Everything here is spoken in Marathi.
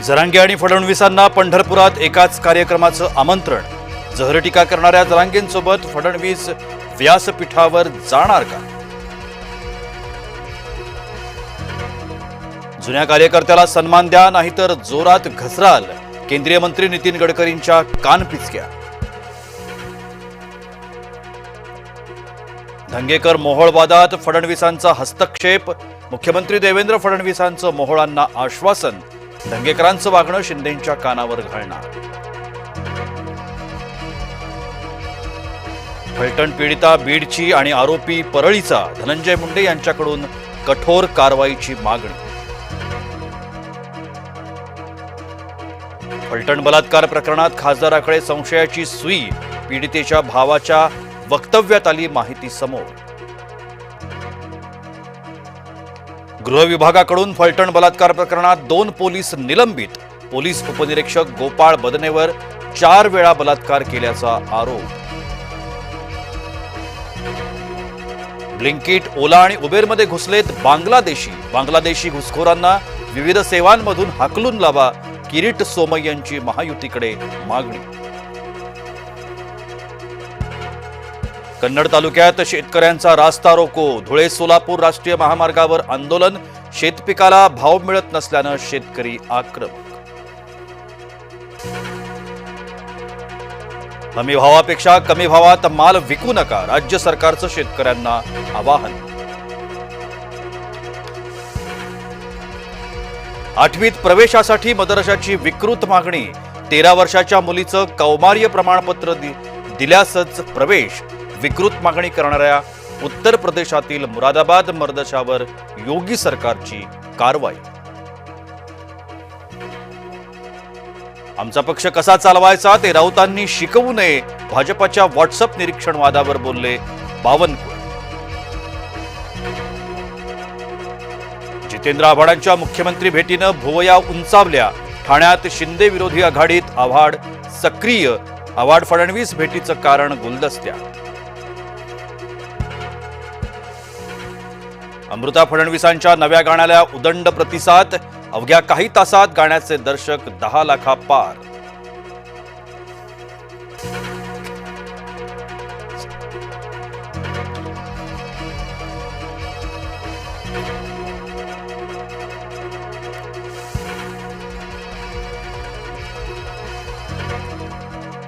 जरांगे आणि फडणवीसांना पंढरपुरात एकाच कार्यक्रमाचं आमंत्रण। जहरटीका करणाऱ्या जरांगेंसोबत फडणवीस व्यासपीठावर जाणार का? जुन्या कार्यकर्त्याला सन्मान द्या, नाहीतर जोरात घसराल। केंद्रीय मंत्री नितीन गडकरींच्या कानपिचक्या। धंगेकर मोहोळ वादात फडणवीसांचा हस्तक्षेप। मुख्यमंत्री देवेंद्र फडणवीसांचं मोहोळांना आश्वासन। धंगेकरांचं वागणं शिंदेंच्या कानावर घालणार। फलटण पीडिता बीडची आणि आरोपी परळीचा धनंजय मुंडे यांच्याकडून कठोर कारवाईची मागणी। फलटण बलात्कार प्रकरणात खासदाराकडे संशयाची सुई। पीडितेच्या भावाच्या वक्तव्यात आली माहिती समोर। गृह विभागाकडून फलटण बलात्कार प्रकरणात 2 पोलीस निलंबित। पोलीस उपनिरीक्षक गोपाळ बदनेवर 4 वेळा बलात्कार केल्याचा आरोप। ब्लिंकिट, ओला आणि उबेरमध्ये घुसलेत बांगलादेशी घुसखोरांना विविध सेवांमधून हाकलून लावा। किरीट सोमय्यांची महायुतीकडे मागणी। कन्नड तालुक्यात शेतकऱ्यांचा रास्ता रोको। धुळे सोलापूर राष्ट्रीय महामार्गावर आंदोलन। शेतपिकाला भाव मिळत नसल्यानं शेतकरी आक्रमक। हमी भावापेक्षा कमी भावात माल विकू नका, राज्य सरकारचं शेतकऱ्यांना आवाहन। 8वीत प्रवेशासाठी मदरशाची विकृत मागणी। 13 वर्षाच्या मुलीचं कौमार्य प्रमाणपत्र दिल्यासच प्रवेश। विकृत मागणी करणाऱ्या उत्तर प्रदेशातील मुरादाबाद मदरशावर योगी सरकारची कारवाई। आमचा पक्ष कसा चालवायचा ते राऊतांनी शिकवू नये। भाजपच्या व्हॉट्सअप निरीक्षण वादावर बोलले बावनकुळे। जितेंद्र आव्हाडांच्या मुख्यमंत्री भेटीनं भुवया उंचावल्या। ठाण्यात शिंदे विरोधी आघाडीत आव्हाड सक्रिय। आव्हाड फडणवीस भेटीचं कारण गुलदस्त्यात। अमृता फडणवीसांच्या नव्या गाण्याला उदंड प्रतिसाद। अवघ्या काही तासात गाण्याचे दर्शक 10 लाखापार।